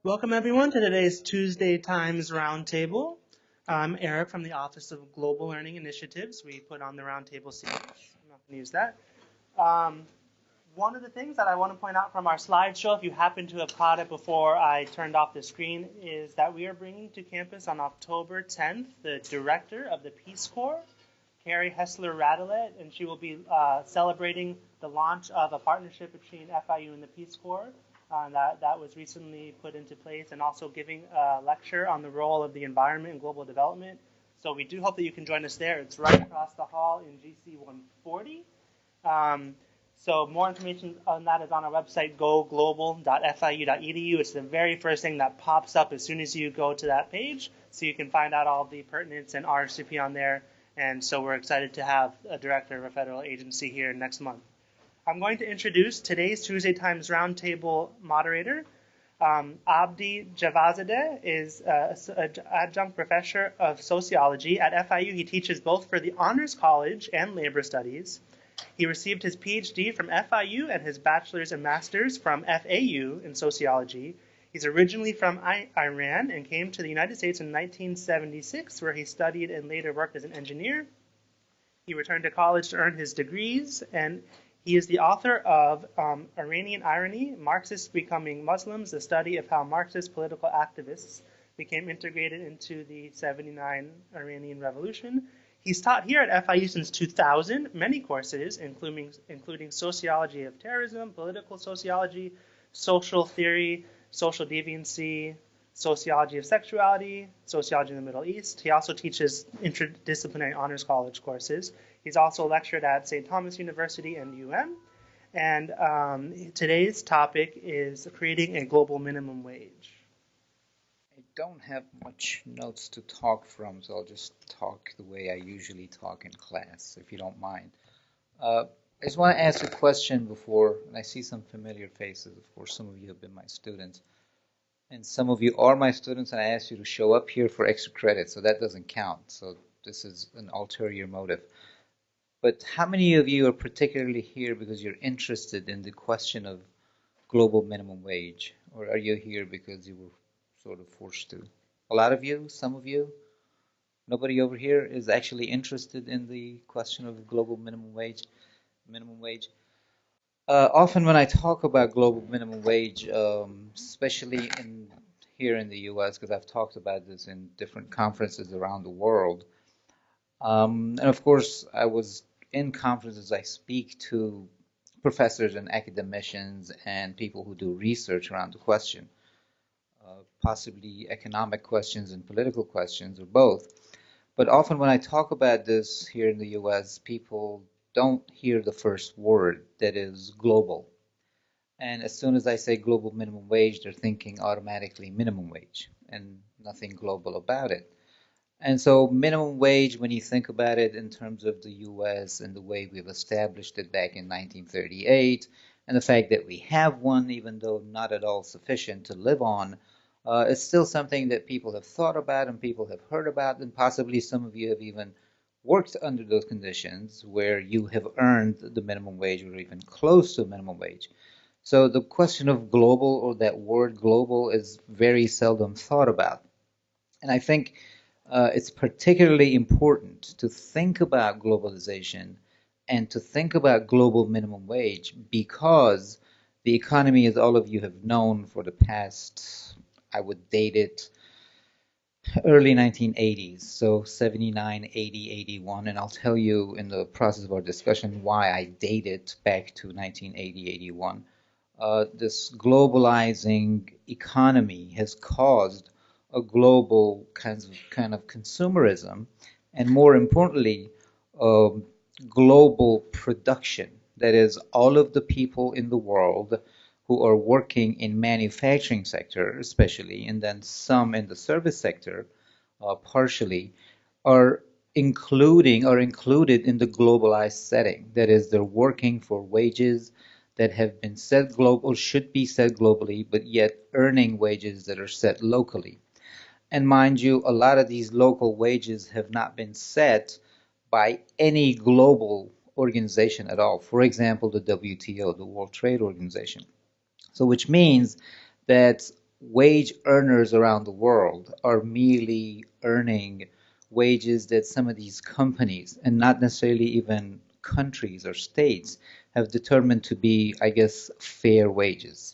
Welcome everyone to today's Tuesday Times Roundtable. I'm Eric from the Office of Global Learning Initiatives. We put on the Roundtable series. I'm not going to use that. One of the things that I want to point out from our slideshow, if you happen to have caught it before I turned off the screen, is that we are bringing to campus on October 10th the director of the Peace Corps, Carrie Hessler-Radelet, and she will be celebrating the launch of a partnership between FIU and the Peace Corps. That was recently put into place, and also giving a lecture on the role of the environment in global development. So we do hope that you can join us there. It's right across the hall in GC 140. So more information on that is on our website, goglobal.fiu.edu. It's the very first thing that pops up as soon as you go to that page. So you can find out all the pertinence and RSVP on there. And so we're excited to have a director of a federal agency here next month. I'm going to introduce today's Tuesday Times Roundtable moderator. Abdy Javadzadeh is an adjunct professor of sociology at FIU. He teaches both for the Honors College and Labor Studies. He received his PhD from FIU and his bachelor's and master's from FAU in sociology. He's originally from Iran and came to the United States in 1976, where he studied and later worked as an engineer. He returned to college to earn his degrees, and he is the author of Iranian Irony, Marxists Becoming Muslims, the study of how Marxist political activists became integrated into the 79 Iranian Revolution. He's taught here at FIU since 2000, many courses, including sociology of terrorism, political sociology, social theory, social deviancy, sociology of sexuality, sociology in the Middle East. He also teaches interdisciplinary honors college courses. He's also lectured at St. Thomas University and UM. And today's topic is creating a global minimum wage. I don't have much notes to talk from, so I'll just talk the way I usually talk in class, if you don't mind. I just want to ask a question before, and I see some familiar faces. Of course, some of you have been my students, and some of you are my students, and I asked you to show up here for extra credit, so that doesn't count. So this is an ulterior motive. But how many of you are particularly here because you're interested in the question of global minimum wage? Or are you here because you were sort of forced to? A lot of you? Some of you? Nobody over here is actually interested in the question of global minimum wage? Often when I talk about global minimum wage, especially here in the US, because I've talked about this in different conferences around the world, and of course, I was in conferences, I speak to professors and academicians and people who do research around the question, possibly economic questions and political questions, or both. But often when I talk about this here in the US, people don't hear the first word, that is global. And as soon as I say global minimum wage, they're thinking automatically minimum wage and nothing global about it. And so minimum wage, when you think about it in terms of the US and the way we've established it back in 1938, and the fact that we have one, even though not at all sufficient to live on, it's still something that people have thought about and people have heard about, and possibly some of you have even worked under those conditions where you have earned the minimum wage or even close to minimum wage. So the question of global, or that word global, is very seldom thought about. And I think it's particularly important to think about globalization and to think about global minimum wage because the economy, as all of you have known for the past, I would date it, early 1980s, so 79, 80, 81, and I'll tell you in the process of our discussion why I date it back to 1980, 81. This globalizing economy has caused a global kind of consumerism, and more importantly, global production. That is, all of the people in the world who are working in manufacturing sector, especially, and then some in the service sector, partially, are included in the globalized setting. That is, they're working for wages that have been set global, should be set globally, but yet earning wages that are set locally. And mind you, a lot of these local wages have not been set by any global organization at all. For example, the WTO, the World Trade Organization. So which means that wage earners around the world are merely earning wages that some of these companies, and not necessarily even countries or states, have determined to be, I guess, fair wages.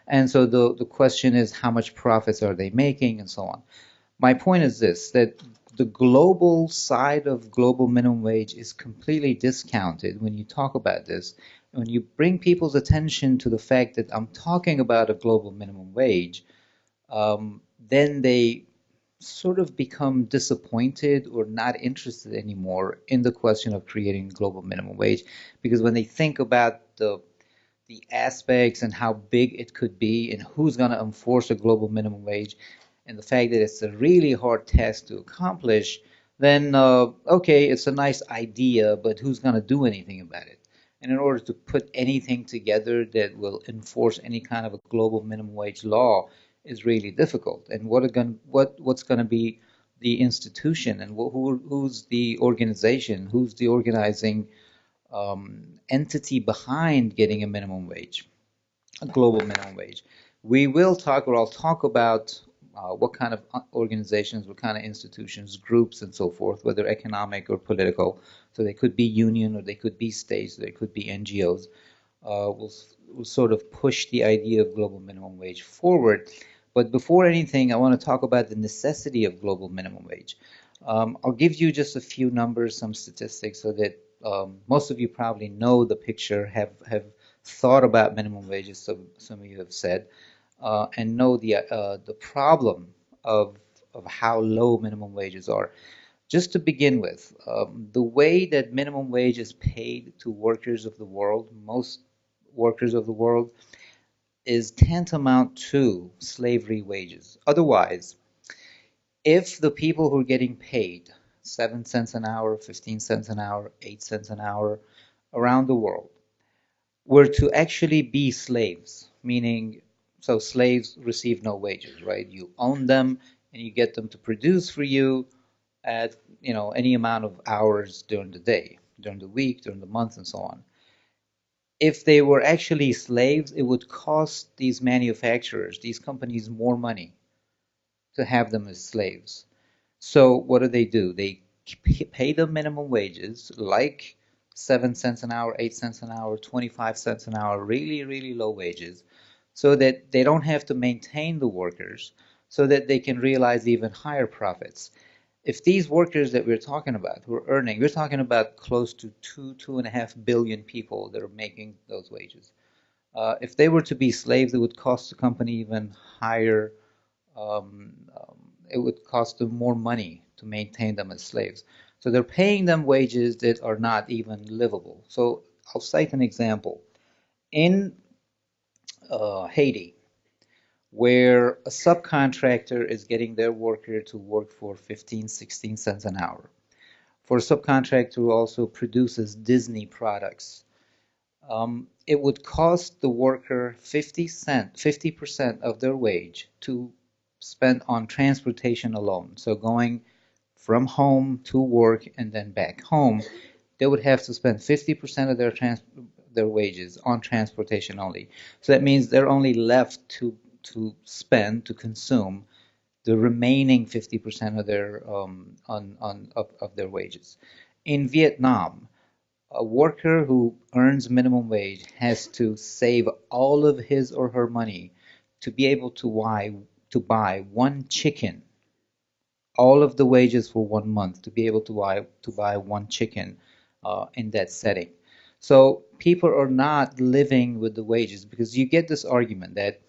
And so the question is, how much profits are they making, and so on. My point is this, that the global side of global minimum wage is completely discounted when you talk about this. When you bring people's attention to the fact that I'm talking about a global minimum wage, then they sort of become disappointed or not interested anymore in the question of creating global minimum wage, because when they think about the aspects and how big it could be and who's going to enforce a global minimum wage and the fact that it's a really hard task to accomplish, then okay, it's a nice idea, but who's going to do anything about it? And in order to put anything together that will enforce any kind of a global minimum wage law is really difficult. And what's going to be the institution, and who's the organization, who's the organizing entity behind getting a minimum wage, a global minimum wage. We will talk, or I'll talk about what kind of organizations, what kind of institutions, groups, and so forth, whether economic or political. So they could be union, or they could be states, or they could be NGOs. Will sort of push the idea of global minimum wage forward. But before anything, I want to talk about the necessity of global minimum wage. I'll give you just a few numbers, some statistics, so that most of you probably know the picture, have thought about minimum wages, some of you have said, and know the problem of how low minimum wages are. Just to begin with, the way that minimum wage is paid to workers of the world, most workers of the world, is tantamount to slavery wages. Otherwise, if the people who are getting paid 7 cents an hour, 15 cents an hour, 8 cents an hour around the world were to actually be slaves, meaning, so slaves receive no wages, right? You own them and you get them to produce for you at, any amount of hours during the day, during the week, during the month, and so on. If they were actually slaves, it would cost these manufacturers, these companies, more money to have them as slaves. So what do? They pay them minimum wages, like 7 cents an hour, 8 cents an hour, 25 cents an hour, really, really low wages, so that they don't have to maintain the workers, so that they can realize even higher profits. If these workers that we're talking about who are earning, we're talking about close to 2.5 billion people that are making those wages. If they were to be slaves, it would cost the company even higher. It would cost them more money to maintain them as slaves. So they're paying them wages that are not even livable. So I'll cite an example. In Haiti, where a subcontractor is getting their worker to work for 15, 16 cents an hour. For a subcontractor who also produces Disney products, it would cost the worker 50% of their wage to spend on transportation alone. So going from home to work and then back home, they would have to spend 50% of their wages on transportation only. So that means they're only left to spend, to consume the remaining 50% of their of their wages. In Vietnam, a worker who earns minimum wage has to save all of his or her money to be able to buy one chicken, all of the wages for 1 month to be able to buy one chicken in that setting. So people are not living with the wages, because you get this argument that,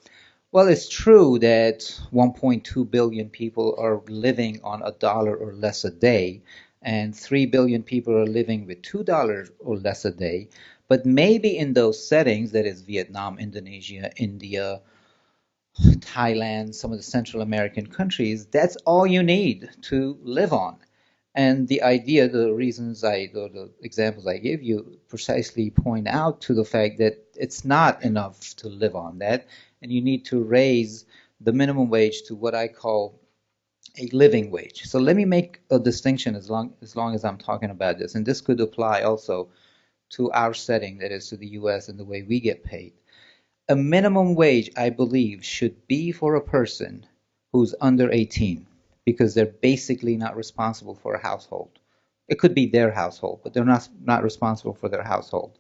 well, it's true that 1.2 billion people are living on $1 or less a day, and 3 billion people are living with $2 or less a day. But maybe in those settings, that is Vietnam, Indonesia, India, Thailand, some of the Central American countries, that's all you need to live on. And the idea, the examples I gave you precisely point out to the fact that it's not enough to live on that, and you need to raise the minimum wage to what I call a living wage. So let me make a distinction as long as I'm talking about this, and this could apply also to our setting, that is to the US and the way we get paid. A minimum wage, I believe, should be for a person who's under 18 because they're basically not responsible for a household. It could be their household, but they're not responsible for their household.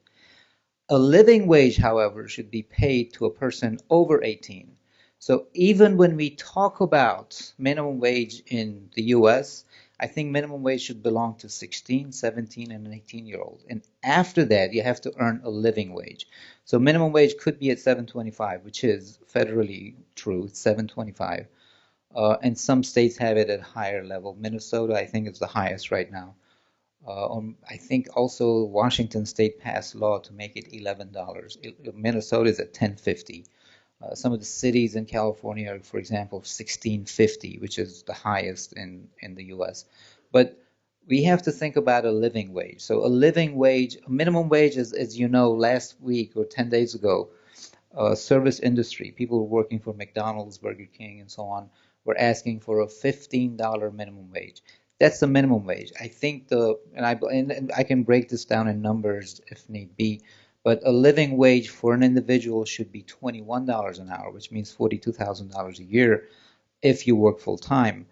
A living wage, however, should be paid to a person over 18. So even when we talk about minimum wage in the US, I think minimum wage should belong to 16, 17, and an 18-year-old. And after that, you have to earn a living wage. So minimum wage could be at 7.25, which is federally true, it's 7.25. And some states have it at a higher level. Minnesota, I think, is the highest right now. I think also Washington State passed law to make it $11. Minnesota is at 10.50. Some of the cities in California are, for example, 16.50, which is the highest in the U.S. But we have to think about a living wage. So a living wage, a minimum wage, as you know, last week or 10 days ago, service industry, people working for McDonald's, Burger King, and so on, were asking for a $15 minimum wage. That's the minimum wage. I think and I can break this down in numbers if need be, but a living wage for an individual should be $21 an hour, which means $42,000 a year if you work full time.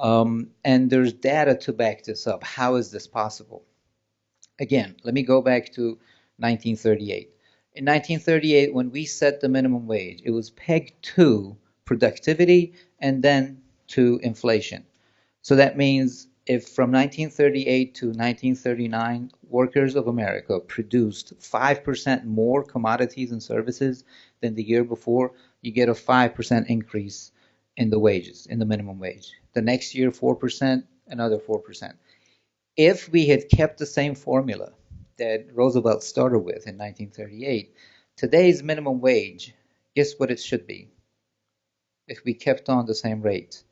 And there's data to back this up. How is this possible? Again, let me go back to 1938. In 1938, when we set the minimum wage, it was pegged to productivity and then to inflation. So that means if from 1938 to 1939, workers of America produced 5% more commodities and services than the year before, you get a 5% increase in the wages, in the minimum wage. The next year, 4%, another 4%. If we had kept the same formula that Roosevelt started with in 1938, today's minimum wage, guess what it should be if we kept on the same rate?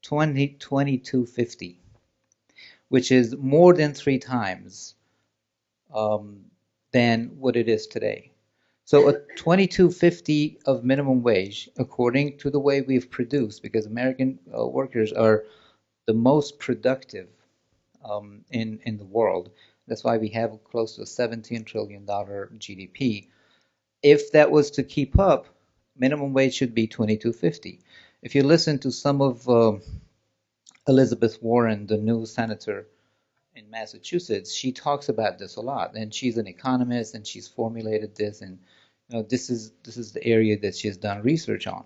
$22.50, which is more than 3 times than what it is today. So a $22.50 of minimum wage, according to the way we've produced, because American workers are the most productive in the world. That's why we have close to a $17 trillion GDP. If that was to keep up, minimum wage should be $22.50. If you listen to some of Elizabeth Warren, the new senator in Massachusetts, she talks about this a lot, and she's an economist, and she's formulated this, and this is the area that she's done research on.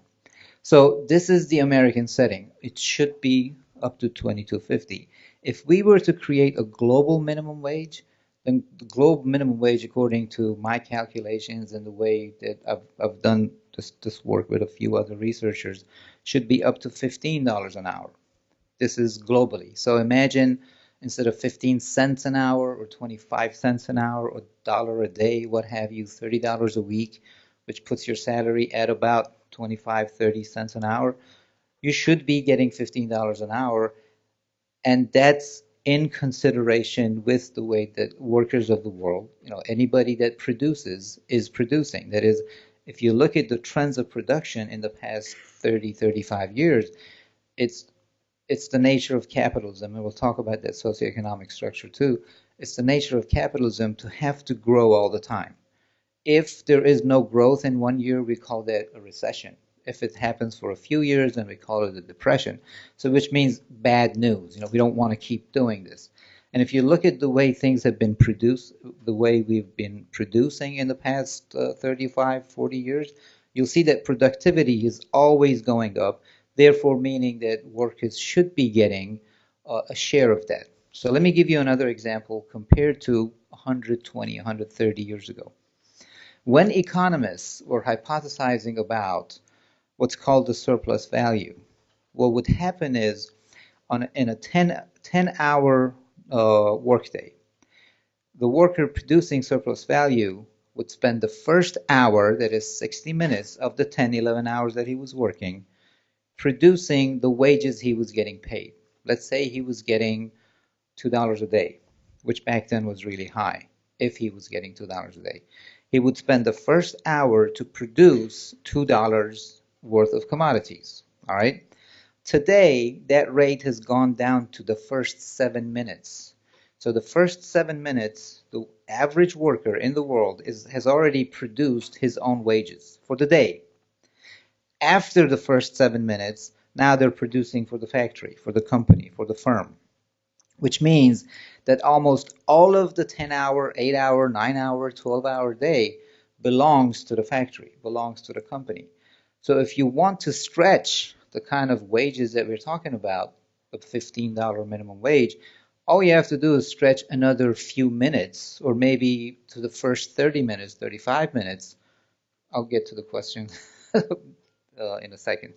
So this is the American setting. It should be up to $22.50. If we were to create a global minimum wage, then the global minimum wage, according to my calculations and the way that I've done this work with a few other researchers, should be up to $15 an hour. This is globally. So imagine instead of 15 cents an hour or 25 cents an hour or $1 a day, what have you, $30 a week, which puts your salary at about 25, 30 cents an hour, you should be getting $15 an hour. And that's in consideration with the way that workers of the world, anybody that produces is producing. That is, if you look at the trends of production in the past 30, 35 years, it's the nature of capitalism, and we'll talk about that socioeconomic structure too. It's the nature of capitalism to have to grow all the time. If there is no growth in one year, we call that a recession. If it happens for a few years, then we call it a depression. So which means bad news. We don't want to keep doing this. And if you look at the way things have been produced, the way we've been producing in the past 35, 40 years, you'll see that productivity is always going up, therefore meaning that workers should be getting a share of that. So let me give you another example compared to 120, 130 years ago. When economists were hypothesizing about what's called the surplus value, what would happen is in a 10-hour workday, the worker producing surplus value would spend the first hour, that is 60 minutes of the 10, 11 hours that he was working, producing the wages he was getting paid. Let's say he was getting $2 a day, which back then was really high, if he was getting $2 a day. He would spend the first hour to produce $2 worth of commodities, all right? Today, that rate has gone down to the first 7 minutes. So the first 7 minutes, the average worker in the world has already produced his own wages for the day. After the first 7 minutes, now they're producing for the factory, for the company, for the firm, which means that almost all of the 10-hour, 8-hour, 9-hour, 12-hour day belongs to the factory, belongs to the company. So if you want to stretch the kind of wages that we're talking about, a $15 minimum wage, all you have to do is stretch another few minutes, or maybe to the first 30 minutes, 35 minutes. I'll get to the question in a second.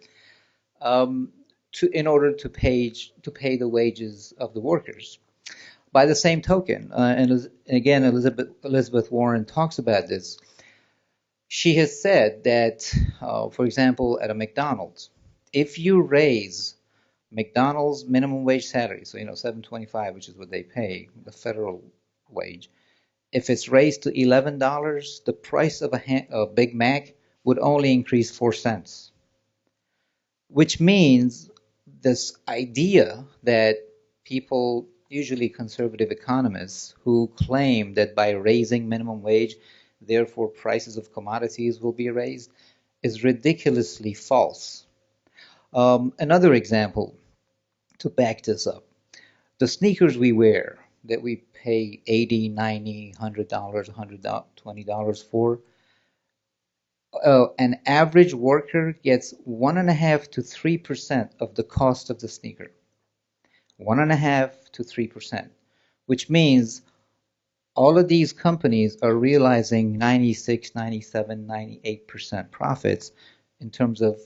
In order to pay the wages of the workers. By the same token, and again, Elizabeth Warren talks about this. She has said that, for example, at a McDonald's, if you raise McDonald's minimum wage salary, so $7.25, which is what they pay, the federal wage, if it's raised to $11, the price of a Big Mac would only increase 4 cents. Which means this idea that people, usually conservative economists, who claim that by raising minimum wage, therefore prices of commodities will be raised, is ridiculously false. Another example to back this up. The sneakers we wear that we pay $80, $90, $100, $120 for, an average worker gets 1.5% to 3% of the cost of the sneaker. 1.5% to 3%, which means all of these companies are realizing 96, 97, 98% profits in terms of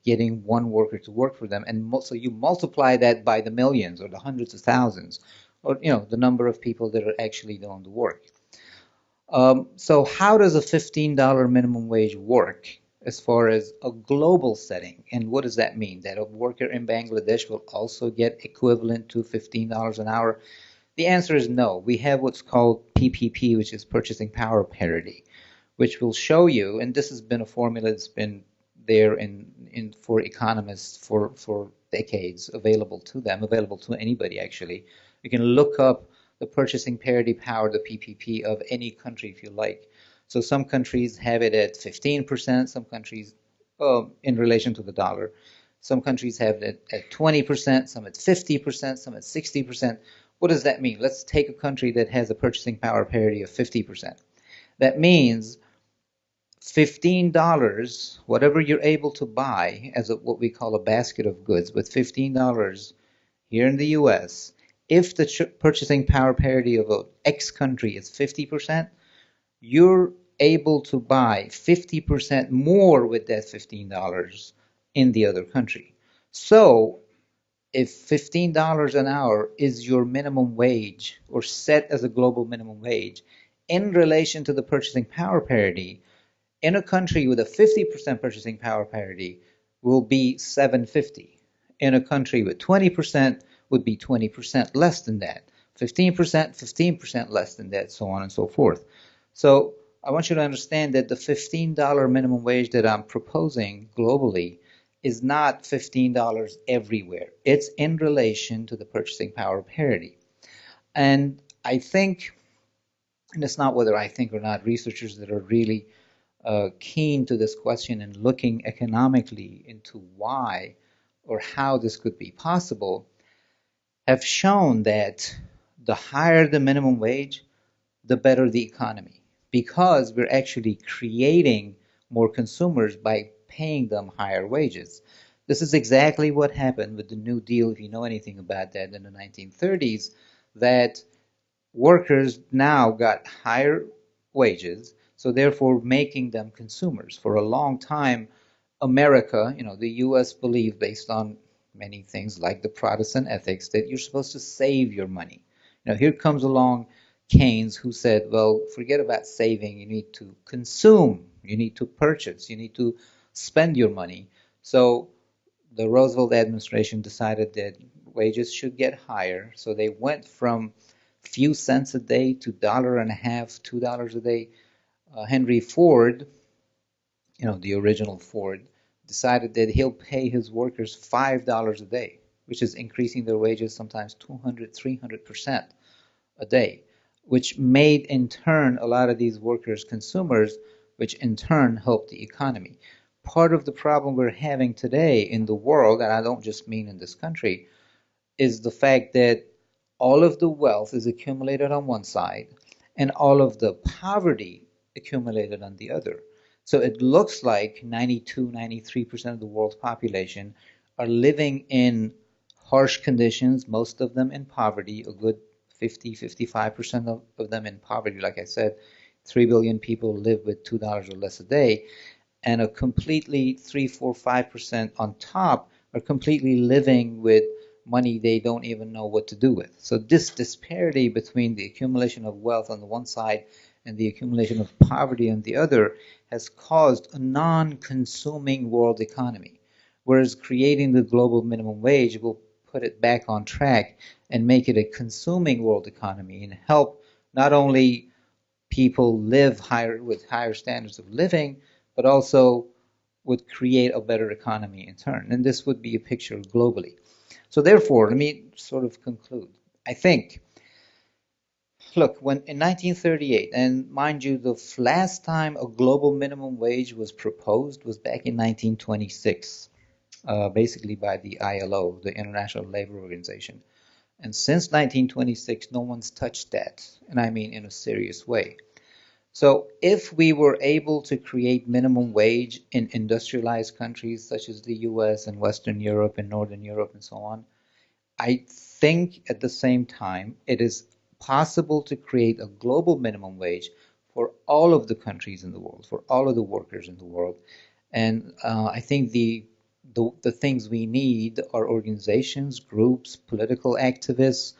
getting one worker to work for them, and so you multiply that by the millions or the hundreds of thousands, or the number of people that are actually doing the work. So how does a $15 minimum wage work as far as a global setting? And what does that mean? That a worker in Bangladesh will also get equivalent to $15 an hour? The answer is no. We have what's called PPP, which is purchasing power parity, which will show you, and this has been a formula that's been there for economists for decades, available to them, available to anybody actually. You can look up the purchasing parity power, the PPP, of any country if you like. So some countries have it at 15%, some countries, in relation to the dollar. Some countries have it at 20%, some at 50%, some at 60%. What does that mean? Let's take a country that has a purchasing power parity of 50%. That means $15, whatever you're able to buy as what we call a basket of goods, with $15 here in the US, if the purchasing power parity of an X country is 50%, you're able to buy 50% more with that $15 in the other country. So if $15 an hour is your minimum wage, or set as a global minimum wage, in relation to the purchasing power parity, in a country with a 50% purchasing power parity will be $7.50. In a country with 20% would be 20% less than that. 15%, 15% less than that, so on and so forth. So I want you to understand that the $15 minimum wage that I'm proposing globally is not $15 everywhere. It's in relation to the purchasing power parity. And I think, and it's not whether I think or not, researchers that are really keen to this question and looking economically into why or how this could be possible have shown that the higher the minimum wage, the better the economy, because we're actually creating more consumers by paying them higher wages. This is exactly what happened with the New Deal, if you know anything about that, in the 1930s, that workers now got higher wages, so therefore making them consumers. For a long time, America, the U.S. believed, based on many things like the Protestant ethics, that you're supposed to save your money. Here comes along Keynes, who said, well, forget about saving. You need to consume. You need to purchase. You need to spend your money. So the Roosevelt administration decided that wages should get higher. So they went from few cents a day to $1.50, $2 a day. Henry Ford, the original Ford, decided that he'll pay his workers $5 a day, which is increasing their wages sometimes 200, 300%. a day, which made in turn a lot of these workers consumers, which in turn helped the economy. Part of the problem we're having today in the world, and I don't just mean in this country, is the fact that all of the wealth is accumulated on one side and all of the poverty accumulated on the other. So it looks like 92, 93% of the world's population are living in harsh conditions, most of them in poverty, a good 50, 55% of them in poverty. Like I said, 3 billion people live with $2 or less a day, and a completely 3, 4, 5% on top are completely living with money they don't even know what to do with. So this disparity between the accumulation of wealth on the one side and the accumulation of poverty on the other has caused a non-consuming world economy. Whereas creating the global minimum wage will put it back on track and make it a consuming world economy and help not only people live higher with higher standards of living, but also would create a better economy in turn. And this would be a picture globally. So therefore, let me sort of conclude. I think, look, when in 1938, and mind you, the last time a global minimum wage was proposed was back in 1926, basically by the ILO, the International Labor Organization. And since 1926, no one's touched that, and I mean in a serious way. So if we were able to create minimum wage in industrialized countries such as the US and Western Europe and Northern Europe and so on, I think at the same time it is possible to create a global minimum wage for all of the countries in the world, for all of the workers in the world. And I think the things we need are organizations, groups, political activists,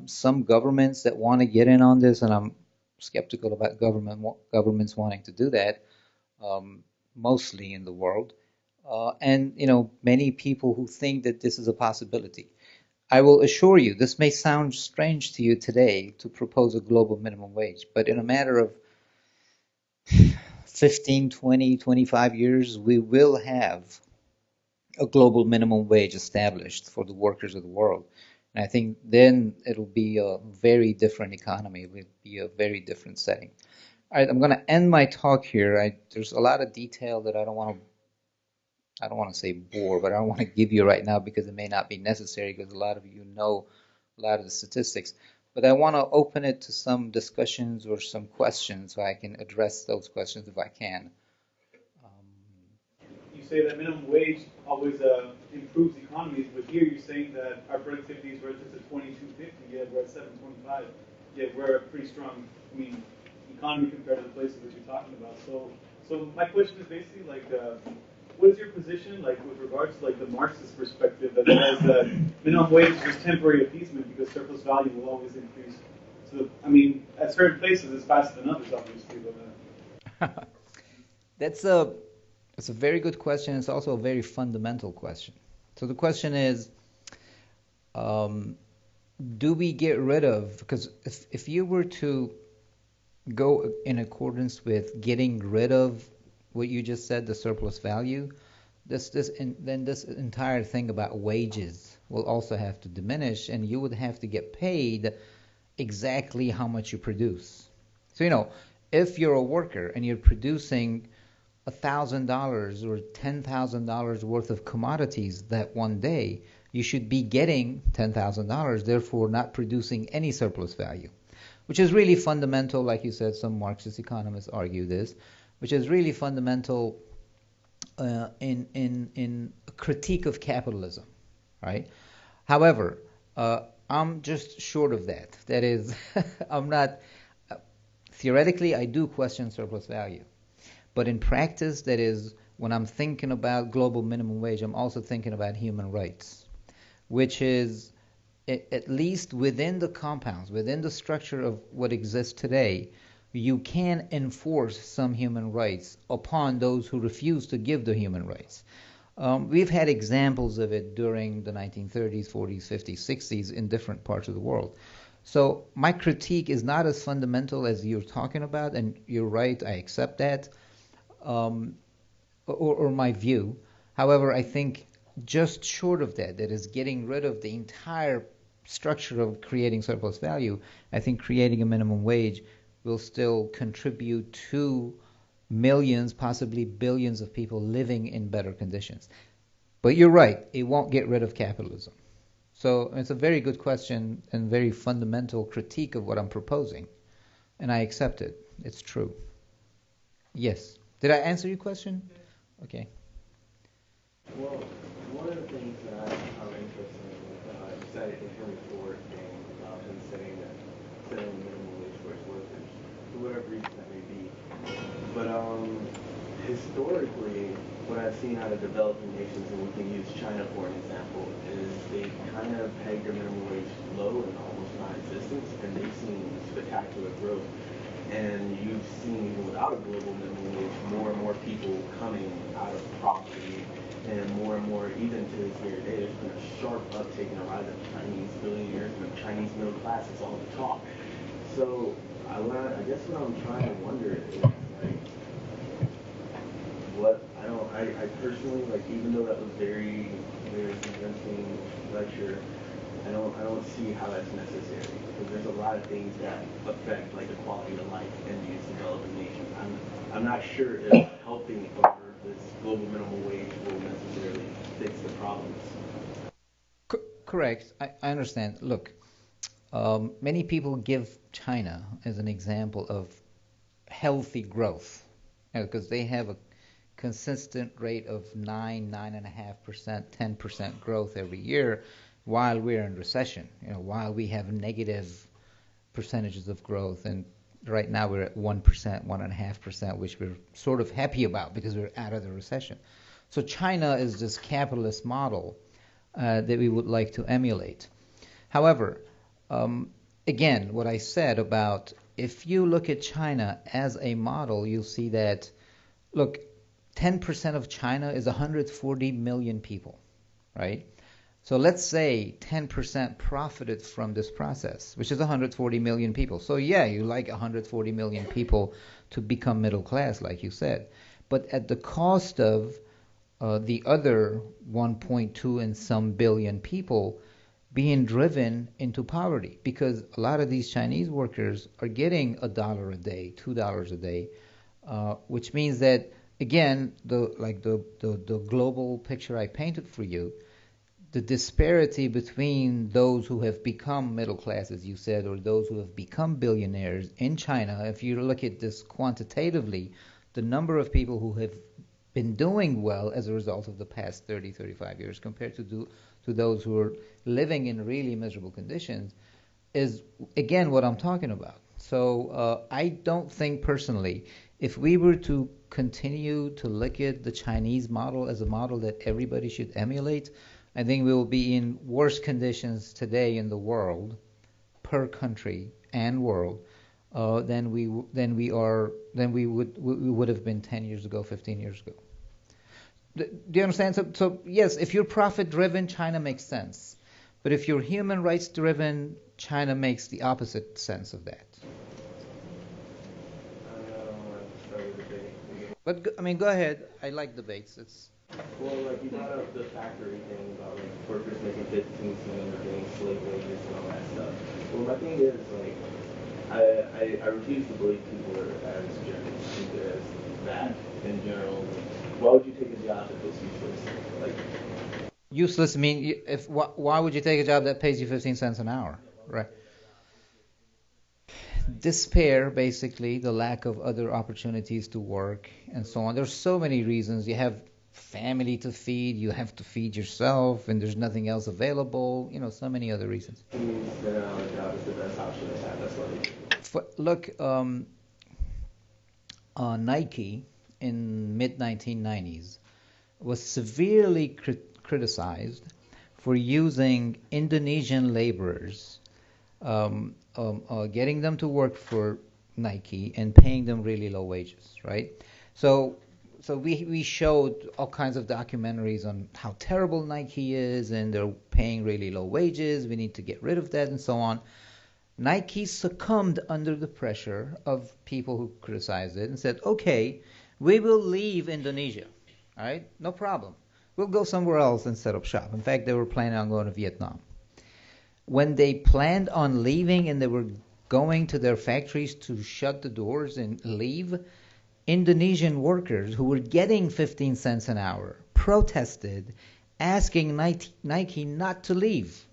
some governments that want to get in on this, and I'm skeptical about governments wanting to do that, mostly in the world, and many people who think that this is a possibility. I will assure you, this may sound strange to you today to propose a global minimum wage, but in a matter of 15, 20, 25 years, we will have a global minimum wage established for the workers of the world. And I think then it'll be a very different economy. It will be a very different setting. All right, I'm going to end my talk here. There's a lot of detail that I don't want to say bore, but I don't want to give you right now because it may not be necessary because a lot of you know a lot of the statistics. But I want to open it to some discussions or some questions so I can address those questions if I can. You say that minimum wage always improves economies, but here you're saying that our productivity is relative to 2250, yet we're at 725, yet we're a pretty strong, economy compared to the places that you're talking about. So my question is basically what is your position with regards to the Marxist perspective that says that minimum wage is just temporary appeasement because surplus value will always increase? So at certain places it's faster than others, obviously, but That's a very good question. It's also a very fundamental question. So the question is, do we get rid of, because if you were to go in accordance with getting rid of what you just said, the surplus value, then this entire thing about wages will also have to diminish, and you would have to get paid exactly how much you produce. So if you're a worker and you're producing $1,000 or $10,000 worth of commodities that one day, you should be getting $10,000, therefore not producing any surplus value, which is really fundamental. Like you said, some Marxist economists argue this, which is really fundamental in a critique of capitalism, right? However, I'm just short of that. That is, I'm not, theoretically, I do question surplus value. But in practice, that is, when I'm thinking about global minimum wage, I'm also thinking about human rights, which is, at least within the compounds, within the structure of what exists today, you can enforce some human rights upon those who refuse to give the human rights. We've had examples of it during the 1930s, 40s, 50s, 60s in different parts of the world. So my critique is not as fundamental as you're talking about, and you're right, I accept that. Or my view. However, I think just short of that, that is getting rid of the entire structure of creating surplus value, I think creating a minimum wage will still contribute to millions, possibly billions of people living in better conditions. But you're right, it won't get rid of capitalism. So it's a very good question and very fundamental critique of what I'm proposing. And I accept it. It's true. Yes. Did I answer your question? Okay. Well, one of the things that I'm interested in, you cited the Henry Ford thing about him saying that setting the minimum wage for his workers, for whatever reason that may be. But historically, what I've seen out of developing nations, and we can use China for an example, is they kind of peg their minimum wage low and almost non-existent, and they've seen spectacular growth. And you've seen, even without a global minimum wage, more and more people coming out of poverty, and more, even to this very day, there's been a sharp uptake in the rise of Chinese billionaires and the Chinese middle class. It's all the talk. So I guess what I'm trying to wonder is, like, I personally, like, even though that was very, very convincing lecture, I don't see how that's necessary, because there's a lot of things that affect, like, the quality of life in these developing nations. I'm not sure if helping over this global minimum wage will necessarily fix the problems. Correct. I understand. Look, many people give China as an example of healthy growth, because they have a consistent rate of 9.5%, 10% growth every year, while we're in recession, while we have negative percentages of growth. And right now we're at 1%, 1.5%, which we're sort of happy about because we're out of the recession. So China is this capitalist model that we would like to emulate. However, again, what I said about if you look at China as a model, you'll see that, look, 10% of China is 140 million people, right? So let's say 10% profited from this process, which is 140 million people. So yeah, you like 140 million people to become middle class, like you said, but at the cost of the other 1.2 and some billion people being driven into poverty, because a lot of these Chinese workers are getting $1 a day, $2 a day, which means that, again, the global picture I painted for you, the disparity between those who have become middle class, as you said, or those who have become billionaires in China, if you look at this quantitatively, the number of people who have been doing well as a result of the past 30, 35 years compared to those who are living in really miserable conditions is, again, what I'm talking about. So I don't think personally, if we were to continue to look at the Chinese model as a model that everybody should emulate, I think we will be in worse conditions today in the world, per country and world, than we would have been 10 years ago, 15 years ago. Do you understand? So yes, if you're profit-driven, China makes sense. But if you're human rights-driven, China makes the opposite sense of that. But I mean, go ahead. I like debates. Well, like, you brought up the factory thing about, like, workers making 15 cents or getting slave wages and all that stuff. Well, my thing is, like, I refuse to believe people are as stupid as that in general. Why would you take a job that is useless? Like, useless mean why would you take a job that pays you 15 cents an hour? Right. Despair, basically, the lack of other opportunities to work and so on. There's so many reasons. You have family to feed, you have to feed yourself, and there's nothing else available. So many other reasons. Look, Nike in mid-1990s was severely criticized for using Indonesian laborers, getting them to work for Nike and paying them really low wages, right? So we showed all kinds of documentaries on how terrible Nike is, and they're paying really low wages, we need to get rid of that, and so on. Nike succumbed under the pressure of people who criticized it and said, okay, we will leave Indonesia, all right? No problem. We'll go somewhere else and set up shop. In fact, they were planning on going to Vietnam. when they planned on leaving and they were going to their factories to shut the doors and leave, Indonesian workers who were getting 15 cents an hour protested, asking Nike not to leave.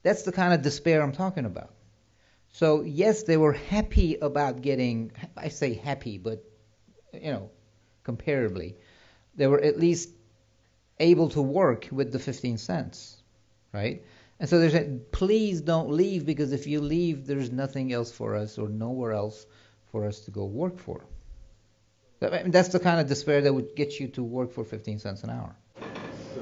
That's the kind of despair I'm talking about. So yes, they were happy about getting, I say happy, but comparably, they were at least able to work with the 15 cents, right? And so they said, please don't leave, because if you leave, there's nothing else for us or nowhere else for us to go work for. That's the kind of despair that would get you to work for 15 cents an hour. So,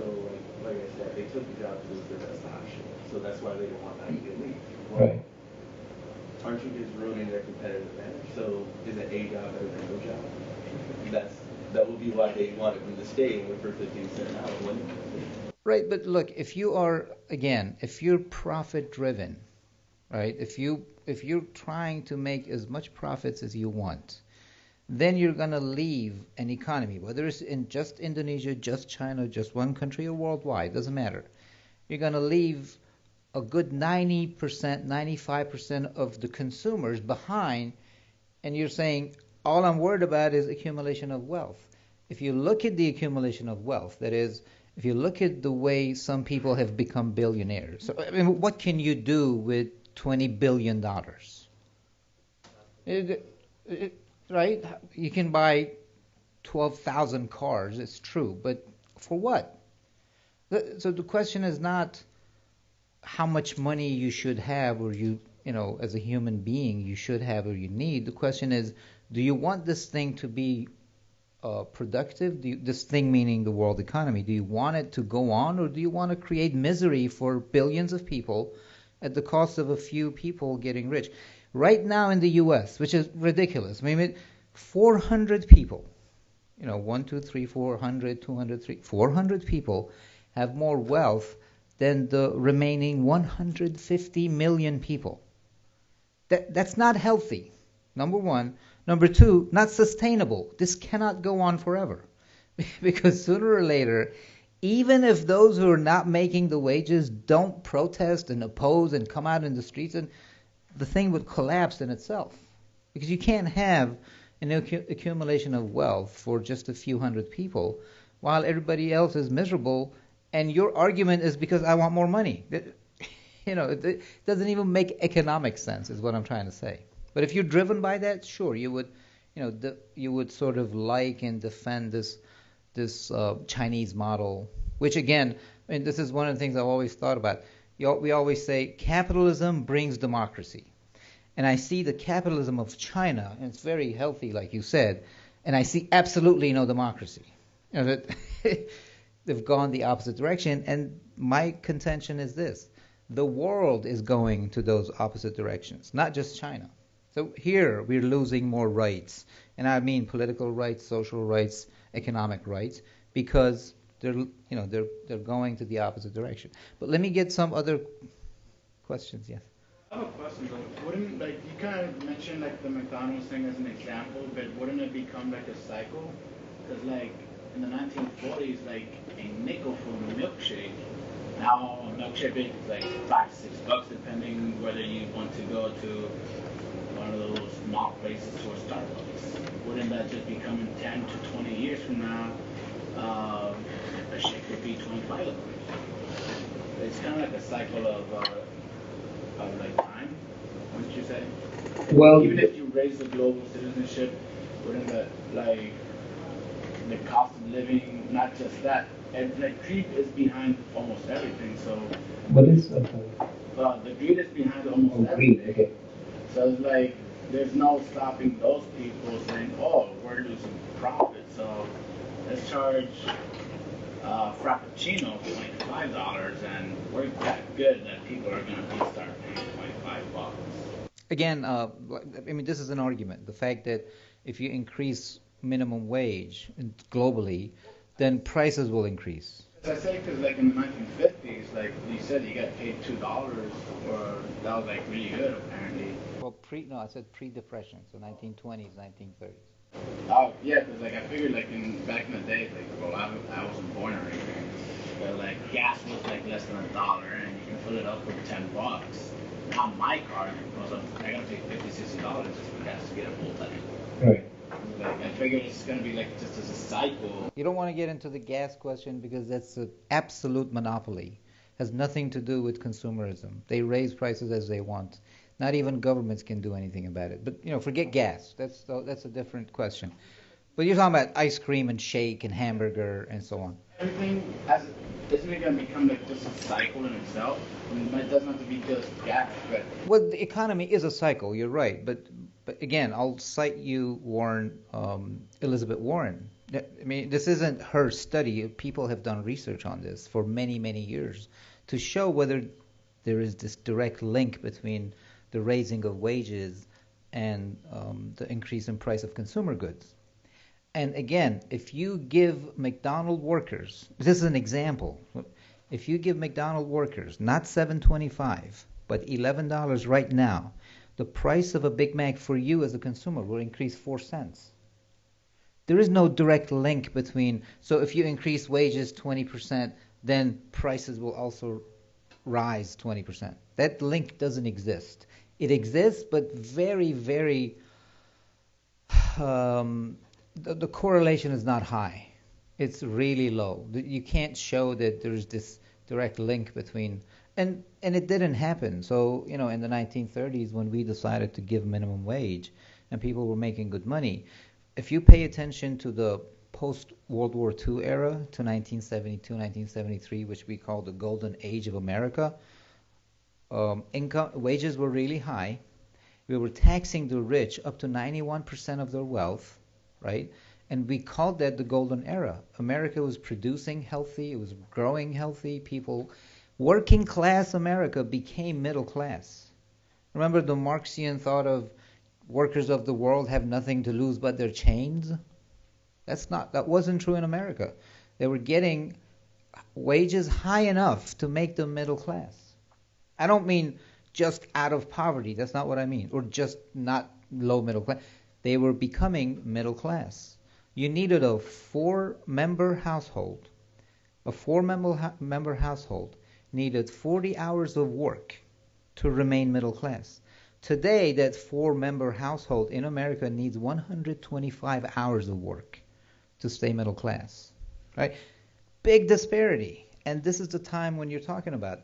like I said, they took the job because it was their best option. So that's why they don't want Nike to leave. Well, Right. Aren't you just ruining their competitive advantage? So is it a job better than no job? That would be why they wanted them to stay and work for 15 cents an hour, wouldn't it? Right, but look, if you're profit driven, right? If you're trying to make as much profits as you want, then you're going to leave an economy, whether it's in just Indonesia, just China, just one country, or worldwide, doesn't matter. You're going to leave a good 90%, 95% of the consumers behind, and you're saying, all I'm worried about is accumulation of wealth. If you look at the accumulation of wealth, that is, if you look at the way some people have become billionaires, so, what can you do with $20 billion? Right? You can buy 12,000 cars, it's true, but for what? So the question is not how much money you should have, or as a human being you should have or you need. The question is, do you want this thing to be productive? This thing meaning the world economy, do you want it to go on, or do you want to create misery for billions of people at the cost of a few people getting rich? Right now in the U.S., which is ridiculous, 400 people, 1, 2, 3, 400, 200, 3, 400 people have more wealth than the remaining 150 million people. That's not healthy, number one. Number two, not sustainable. This cannot go on forever. Because sooner or later, even if those who are not making the wages don't protest and oppose and come out in the streets, and the thing would collapse in itself. Because you can't have an accumulation of wealth for just a few hundred people while everybody else is miserable, and your argument is because I want more money. It doesn't even make economic sense, is what I'm trying to say. But if you're driven by that, sure, you would sort of like and defend this Chinese model, which again, this is one of the things I've always thought about. We always say capitalism brings democracy. And I see the capitalism of China, and it's very healthy, like you said, and I see absolutely no democracy. They've gone the opposite direction, and my contention is this. The world is going to those opposite directions, not just China. So here we're losing more rights, and I mean political rights, social rights, economic rights, because they're going to the opposite direction. But let me get some other questions. Yes. I have a question though. Wouldn't you kind of mentioned the McDonald's thing as an example, but wouldn't it become a cycle? Because in the 1940s, a nickel for a milkshake. Now a milkshake is $5 to $6, depending whether you want to go to one of those small places or Starbucks. Wouldn't that just become in 10 to 20 years from now? A shake would be $25. It's kind of a cycle of time, wouldn't you say? Well, even if you raise the global citizenship, wouldn't that the cost of living, not just that, and greed is behind almost everything. So what is the greed is behind almost everything. Okay. So it's there's no stopping those people saying, "Oh, we're losing profit, so let's charge Frappuccino for $25, and we're that good that people are going to start paying $25." Again, this is an argument. The fact that if you increase minimum wage globally, then prices will increase. I say because in the 1950s, you said you got paid $2, or that was really good apparently. Well, I said pre-depression, so 1920s, 1930s. Oh yeah, because I figured back in the day, I wasn't born or anything, but gas was less than $1, and and fill it up with $10. On my car, also, I gotta pay $50, $60 just for gas to get a full tank. Right. Like, I figure it's gonna be like just as a cycle. You don't want to get into the gas question because that's an absolute monopoly. Has nothing to do with consumerism. They raise prices as they want. Not even governments can do anything about it. But forget gas. That's a different question. But you're talking about ice cream and shake and hamburger and so on. Everything isn't it gonna become like just a cycle in itself? I mean, it doesn't have to be just gas, but Well, the economy is a cycle. You're right. But again, I'll cite you Elizabeth Warren. I mean, this isn't her study. People have done research on this for many, many years to show whether there is this direct link between the raising of wages and the increase in price of consumer goods. And again, if you give McDonald's workers, this is an example, if you give McDonald's workers not $7.25 but $11 right now, the price of a Big Mac for you as a consumer will increase 4 cents. There is no direct link between, so if you increase wages 20%, then prices will also rise 20%. That link doesn't exist. It exists, but very, very, the correlation is not high. It's really low. You can't show that there's this direct link between, and it didn't happen. So, in the 1930s when we decided to give minimum wage and people were making good money, if you pay attention to the post-World War II era, to 1972, 1973, which we call the golden age of America, wages were really high. We were taxing the rich up to 91% of their wealth, right? And we called that the golden era. America was producing healthy, it was growing healthy. Working class America became middle class. Remember the Marxian thought of workers of the world have nothing to lose but their chains? That wasn't true in America. They were getting wages high enough to make them middle class. I don't mean just out of poverty, that's not what I mean, or just not low middle class. They were becoming middle class. You needed a four-member household. A four-member household needed 40 hours of work to remain middle class. Today, that four-member household in America needs 125 hours of work to stay middle class, right? Big disparity. And this is the time when you're talking about,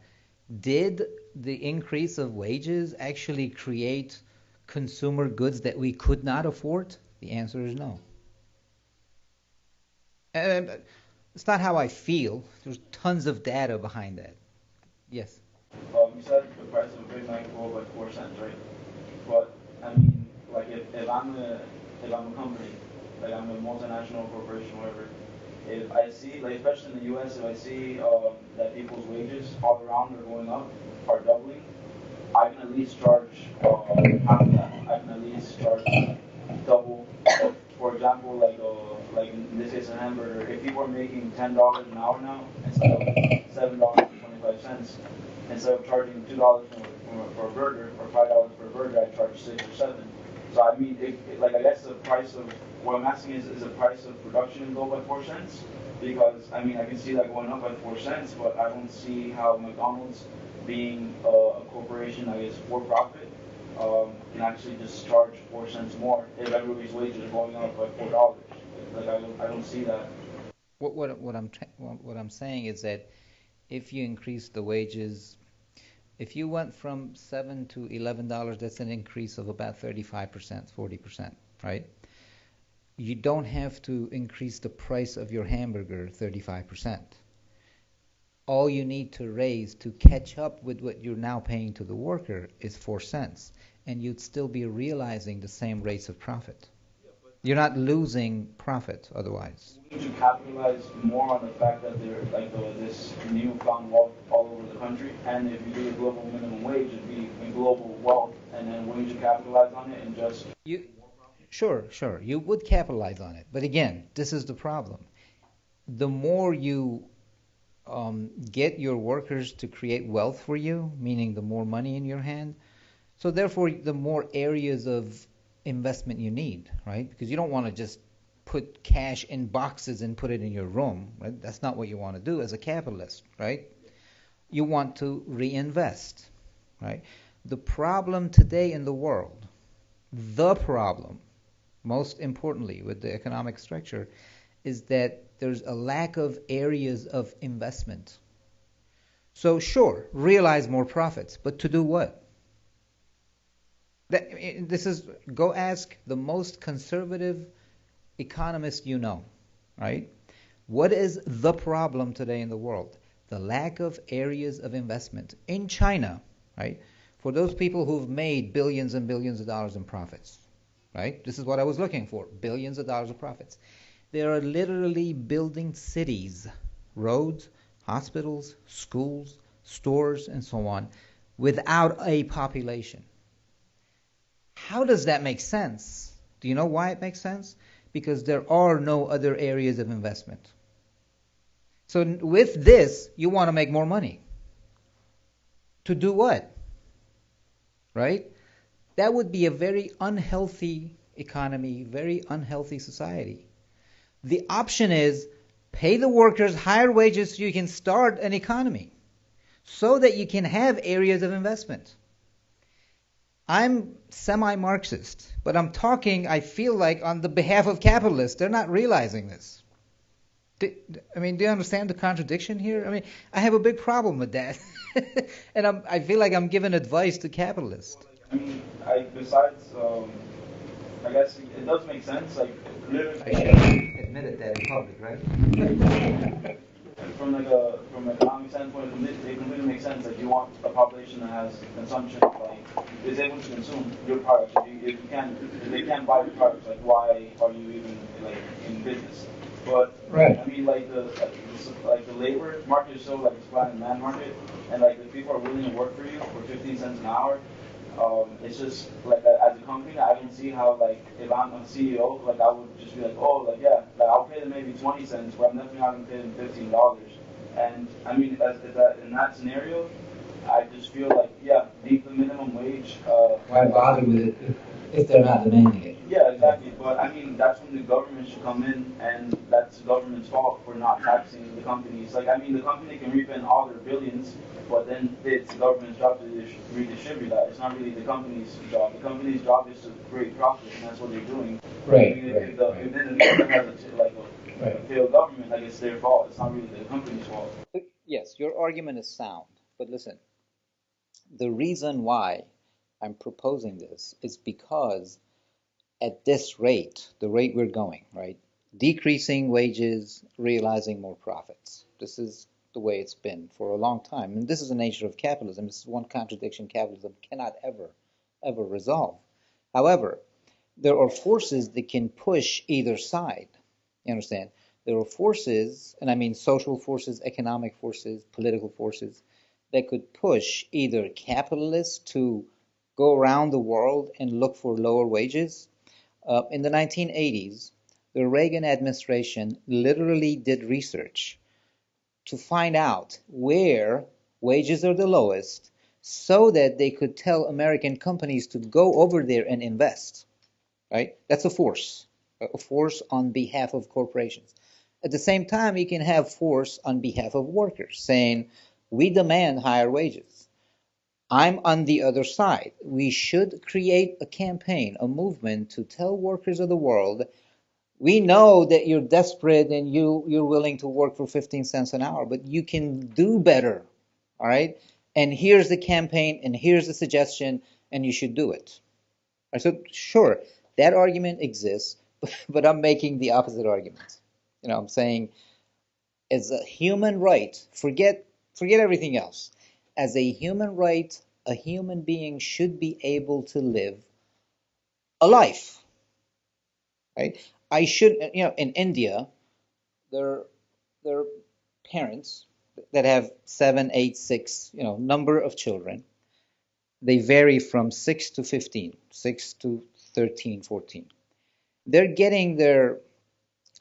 did the increase of wages actually create consumer goods that we could not afford? The answer is no. And it's not how I feel. There's tons of data behind that. Yes? You said the price of a Big Mac will go by 4 cents, right? But, I mean, like, if I'm a company, like I'm a multinational corporation, whatever, if I see, like, especially in the U.S., if I see that people's wages all around are going up, are doubling, I can at least charge half of that. I can at least charge double. For example, like in this case, a hamburger. If people are making $10 an hour now instead of $7.25, instead of charging $2 for a burger or $5 for a burger, I charge $6 or $7. So I mean, I guess the price of what I'm asking is the price of production go by 4 cents? Because I mean, I can see that going up by 4 cents, but I don't see how McDonald's, being a corporation, I guess, for profit, can actually just charge 4 cents more if everybody's wages are going up by $4. Like I don't see that. What I'm saying is that if you increase the wages, if you went from $7 to $11, that's an increase of about 35%, 40%, right? You don't have to increase the price of your hamburger 35%. All you need to raise to catch up with what you're now paying to the worker is 4 cents, and you'd still be realizing the same rates of profit. You're not losing profit otherwise. Wouldn't you capitalize more on the fact that there's like this newfound wealth all over the country? And if you do a global minimum wage, it'd be a global wealth, and then wouldn't you capitalize on it and just... Sure. You would capitalize on it. But again, this is the problem. The more you get your workers to create wealth for you, meaning the more money in your hand, so therefore the more areas of investment you need, right? Because you don't want to just put cash in boxes and put it in your room, right? That's not what you want to do as a capitalist, right? you want to reinvest, right? The problem today in the world, the problem, most importantly with the economic structure, is that there's a lack of areas of investment. So sure, realize more profits, but to do what? This is, go ask the most conservative economist you know, right? What is the problem today in the world? The lack of areas of investment. In China, right? For those people who've made billions and billions of dollars in profits, right? This is what I was looking for, billions of dollars of profits. They are literally building cities, roads, hospitals, schools, stores, and so on, without a population. How does that make sense? Do you know why it makes sense? Because there are no other areas of investment. So with this, you want to make more money. To do what? Right? That would be a very unhealthy economy, very unhealthy society. The option is pay the workers higher wages so you can start an economy, so that you can have areas of investment. I'm semi-Marxist, but I'm talking, I feel like, on the behalf of capitalists. They're not realizing this. Do you understand the contradiction here? I mean, I have a big problem with that. And I feel like I'm giving advice to capitalists. I mean, besides, I guess it does make sense. Like, literally, I should have admitted that in public, right? from an economic standpoint, it completely makes sense that you want a population that has consumption, like is able to consume your products. If they can't buy your products, like why are you even like in business? But right. I mean, like the labor market is so like a supply and demand market, and like if people are willing to work for you for 15 cents an hour. It's just like as a company, I don't see how like if I'm a CEO, like I would just be like, oh, like yeah, like I'll pay them maybe 20 cents, but I'm definitely not gonna pay them $15. And I mean, in that scenario, I just feel like yeah, leave the minimum wage. Why bother with it if they're not demanding it? Yeah, exactly. But I mean, that's when the government should come in, and that's the government's fault for not taxing the companies. Like I mean, the company can reap in all their billions. But then it's the government's job to redistribute that. It's not really the company's job. The company's job is to create profit, and that's what they're doing. Right. I mean, if then the government has a failed government, like it's their fault. It's not really the company's fault. Yes, your argument is sound. But listen, the reason why I'm proposing this is because at this rate, the rate we're going, right? Decreasing wages, realizing more profits. This is the way it's been for a long time. And this is the nature of capitalism. This is one contradiction capitalism cannot ever resolve. However, there are forces that can push either side. You understand? There are forces, and I mean social forces, economic forces, political forces, that could push either capitalists to go around the world and look for lower wages. In the 1980s, the Reagan administration literally did research to find out where wages are the lowest so that they could tell American companies to go over there and invest, right? That's a force on behalf of corporations. At the same time, you can have force on behalf of workers saying, we demand higher wages. I'm on the other side. We should create a campaign, a movement to tell workers of the world, we know that you're desperate and you're willing to work for 15 cents an hour, but you can do better, all right? And here's the campaign, and here's the suggestion, and you should do it. All right, so sure, that argument exists, but I'm making the opposite argument. I'm saying as a human right, forget everything else. As a human right, a human being should be able to live a life, right? I should, in India, there are parents that have 7, 8, 6, number of children. They vary from 6 to 15, 6 to 13, 14. They're getting their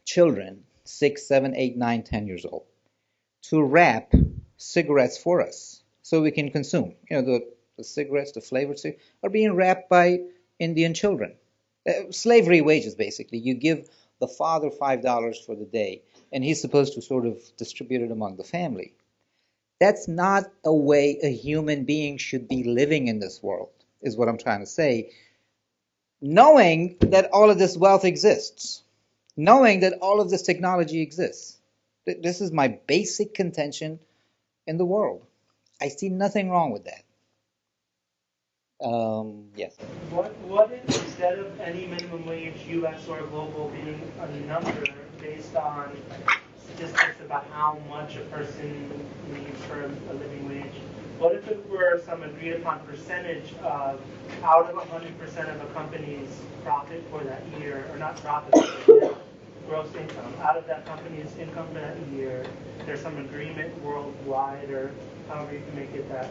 children, 6, 7, 8, 9, 10 years old, to wrap cigarettes for us so we can consume. The cigarettes, the flavored cigarettes, are being wrapped by Indian children. Slavery wages, basically. You give the father $5 for the day, and he's supposed to sort of distribute it among the family. That's not a way a human being should be living in this world, is what I'm trying to say. Knowing that all of this wealth exists, knowing that all of this technology exists. This is my basic contention in the world. I see nothing wrong with that. Yes. What if instead of any minimum wage, U.S. or global, being a number based on statistics about how much a person needs for a living wage, what if it were some agreed upon percentage of out of 100% of a company's profit for that year, or not profit, but gross income, out of that company's income for that year, there's some agreement worldwide, or however you can make it, that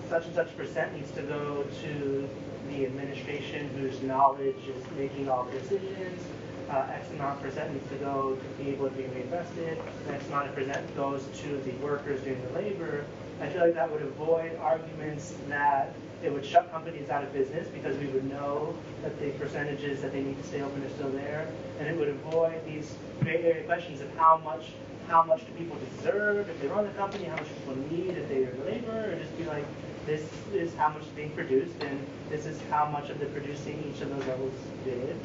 such and such percent needs to go to the administration whose knowledge is making all the decisions. X amount percent needs to go to people being reinvested. X amount of percent goes to the workers doing the labor. I feel like that would avoid arguments that it would shut companies out of business because we would know that the percentages that they need to stay open are still there, and it would avoid these gray area questions of how much do people deserve if they run the company, how much do people need if they are the labor, or just be like, this is how much is being produced, and this is how much of the producing each of those levels did.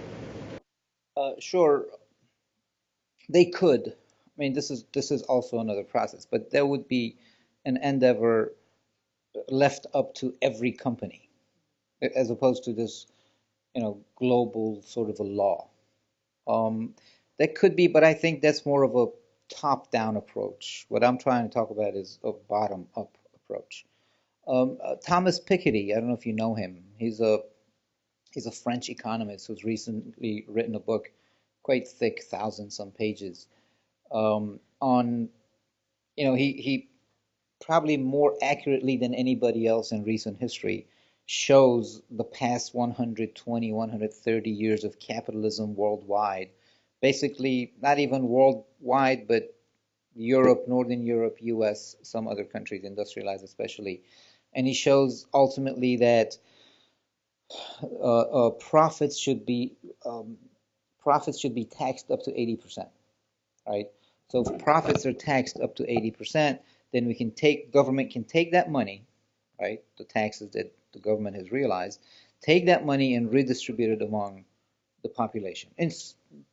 Sure, they could. I mean, this is also another process, but there would be an endeavor left up to every company, as opposed to this, global sort of a law. That could be, but I think that's more of a top-down approach. What I'm trying to talk about is a bottom-up approach. Thomas Piketty, I don't know if you know him. He's a French economist who's recently written a book, quite thick, 1,000-some pages, on, he probably more accurately than anybody else in recent history shows the past 120, 130 years of capitalism worldwide. Basically, not even worldwide, but Europe, Northern Europe, US, some other countries, industrialized especially. And he shows ultimately that profits should be taxed up to 80%, right? So if profits are taxed up to 80%, then government can take that money, right? The taxes that the government has realized, take that money and redistribute it among the population in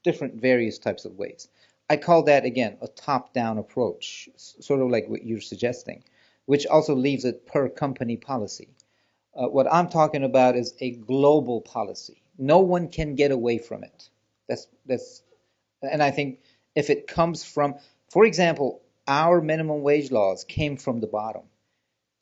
different various types of ways. I call that, again, a top-down approach, sort of like what you're suggesting, which also leaves it per company policy. What I'm talking about is a global policy. No one can get away from it. And I think if it comes from, for example, our minimum wage laws came from the bottom.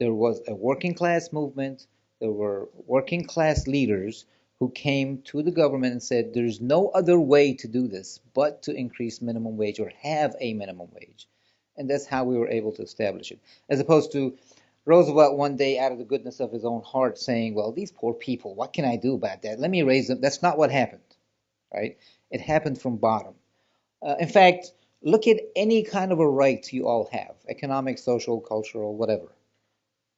There was a working class movement. There were working class leaders who came to the government and said, there's no other way to do this but to increase minimum wage or have a minimum wage. And that's how we were able to establish it. As opposed to Roosevelt one day, out of the goodness of his own heart, saying, well, these poor people, what can I do about that? Let me raise them. That's not what happened, right? It happened from bottom. In fact, look at any kind of a right you all have, economic, social, cultural, whatever.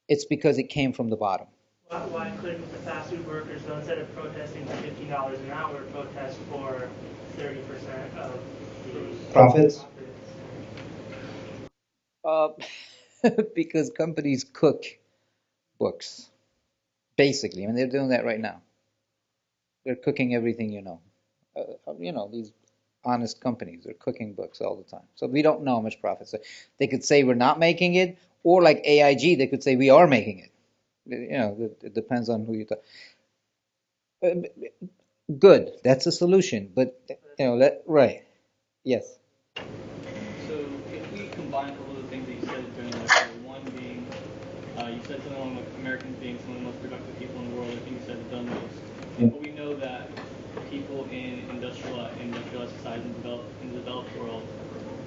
It's because it came from the bottom. Why couldn't the fast food workers, though, instead of protesting for $15 an hour, protest for 30% of the profits? Because companies cook books, basically. I mean, they're doing that right now. They're cooking everything these honest companies are cooking books all the time. So we don't know how much profits. They could say we're not making it, or like AIG, they could say we are making it. It depends on who you talk. Good, that's a solution. But right, yes. So if we combine a couple of the things that you said during the lecture, one being you said something along like Americans being some of the most productive people in the world. I think you said done most. Yeah. But we know that people in industrialized societies in the developed world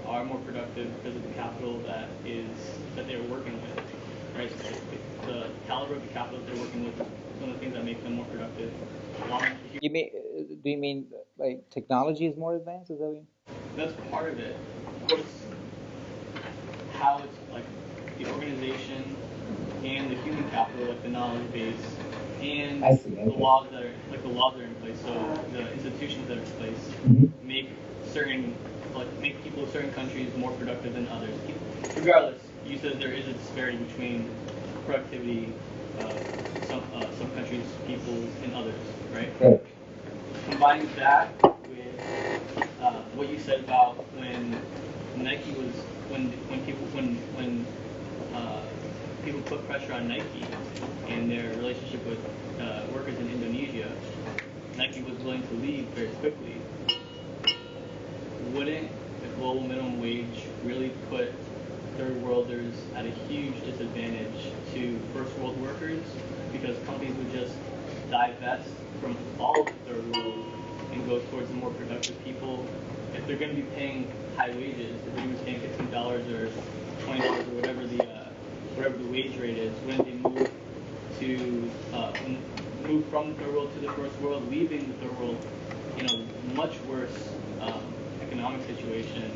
are more productive because of the capital that they're working with, right? So the caliber of the capital that they're working with is one of the things that make them more productive. Do you mean like technology is more advanced? Is that what you mean? That's part of it. Of course, how it's like the organization and the human capital, like the knowledge base, and the laws that are in place. So the institutions that are in place make people of certain countries more productive than others. Regardless, you said there is a disparity between productivity of some countries, peoples, and others, right? Right. Combining that with what you said about when Nike was when people put pressure on Nike and their relationship with workers in Indonesia, Nike was willing to leave very quickly. Wouldn't the global minimum wage really put third worlders at a huge disadvantage to first world workers, because companies would just divest from all of the third world and go towards the more productive people? If they're going to be paying high wages, if they're going to be paying $15 or $20 or whatever the wage rate is, when they move from the third world to the first world, leaving the third world in a much worse economic situation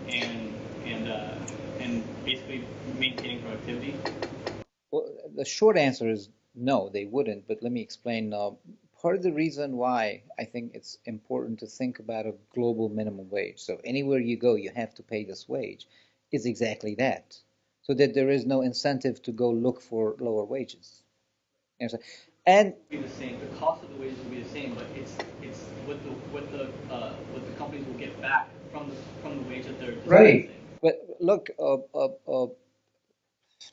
and basically maintaining productivity? Well, the short answer is no, they wouldn't. But let me explain. Part of the reason why I think it's important to think about a global minimum wage, so anywhere you go, you have to pay this wage, is exactly that, so that there is no incentive to go look for lower wages. You know, and Be the same. The cost of the wages will be the same, but it's what the companies will get back from the wage that they're right. dispensing. But look,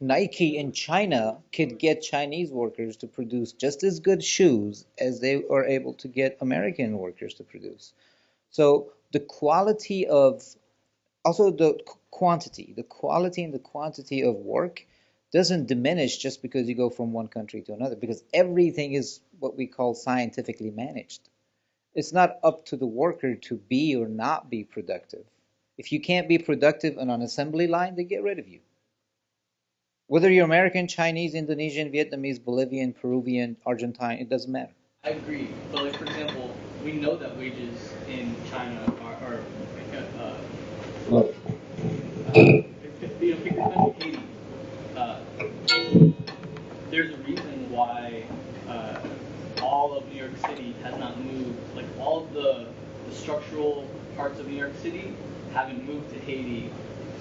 Nike in China could get Chinese workers to produce just as good shoes as they are able to get American workers to produce. So the quality of, also the quality and the quantity of work doesn't diminish just because you go from one country to another, because everything is what we call scientifically managed. It's not up to the worker to be or not be productive. If you can't be productive on an assembly line, they get rid of you. Whether you're American, Chinese, Indonesian, Vietnamese, Bolivian, Peruvian, Argentine, it doesn't matter. I agree, but like for example, we know that wages in China are pick your country, Haiti. Uh, there's a reason why all of New York City has not moved. Like all of the structural parts of New York City haven't moved to Haiti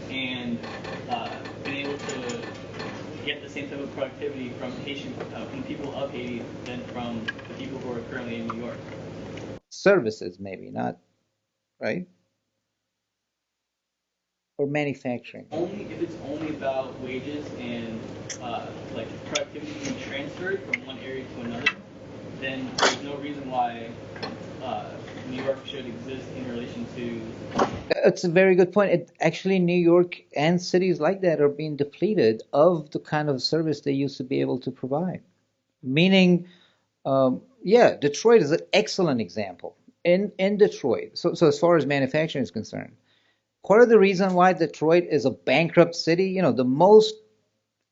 and been able to get the same type of productivity from from people of Haiti than from the people who are currently in New York. Services, maybe, not, right? Or manufacturing. Only if it's only about wages and like productivity being transferred from one area to another, then there's no reason why New York should exist in relation to. It's a very good point. Actually, New York and cities like that are being depleted of the kind of service they used to be able to provide. Meaning, yeah, Detroit is an excellent example. In Detroit, so as far as manufacturing is concerned, part of the reason why Detroit is a bankrupt city, the most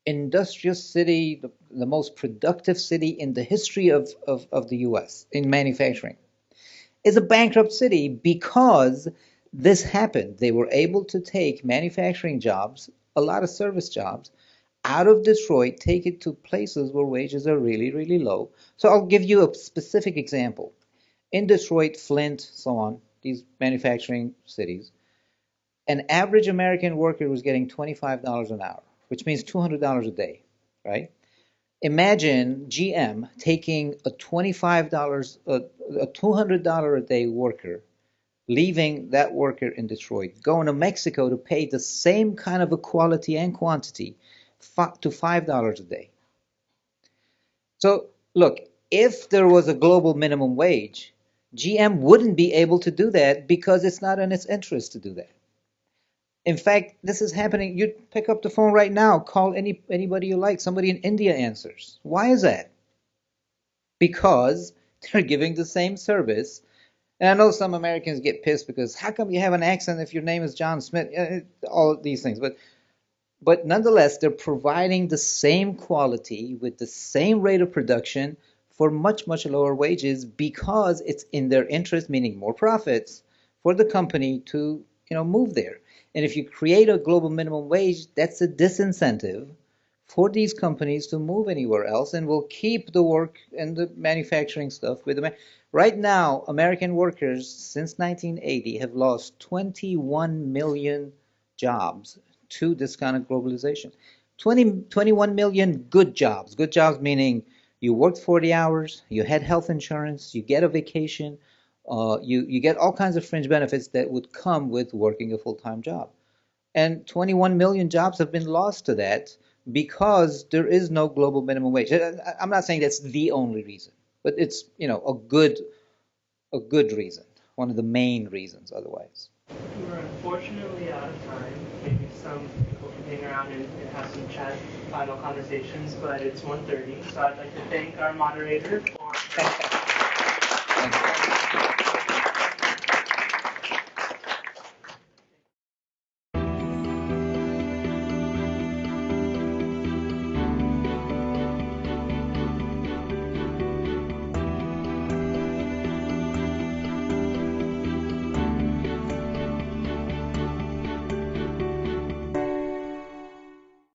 industrious city, the most productive city in the history of the U.S. in manufacturing, is a bankrupt city because this happened. They were able to take manufacturing jobs, a lot of service jobs, out of Detroit, take it to places where wages are really, really low. So I'll give you a specific example. In Detroit, Flint, so on, these manufacturing cities, an average American worker was getting $25 an hour, which means $200 a day, right? Imagine GM taking a $25, a $200 a day worker, leaving that worker in Detroit, going to Mexico to pay the same kind of a quality and quantity to $5 a day. So look, if there was a global minimum wage, GM wouldn't be able to do that because it's not in its interest to do that. In fact, this is happening. You pick up the phone right now, call anybody you like. Somebody in India answers. Why is that? Because they're giving the same service. And I know some Americans get pissed because how come you have an accent if your name is John Smith? All of these things. But nonetheless, they're providing the same quality with the same rate of production for much, much lower wages because it's in their interest, meaning more profits, for the company to move there. And if you create a global minimum wage, that's a disincentive for these companies to move anywhere else, and will keep the work and the manufacturing stuff with them. Right now, American workers since 1980 have lost 21 million jobs to this kind of globalization. 21 million good jobs. Good jobs meaning you worked 40 hours, you had health insurance, you get a vacation, you get all kinds of fringe benefits that would come with working a full-time job. And 21 million jobs have been lost to that because there is no global minimum wage. I'm not saying that's the only reason, but it's, a good reason, one of the main reasons otherwise. We're unfortunately out of time. Maybe some people can hang around and have some final conversations, but it's 1:30, so I'd like to thank our moderator for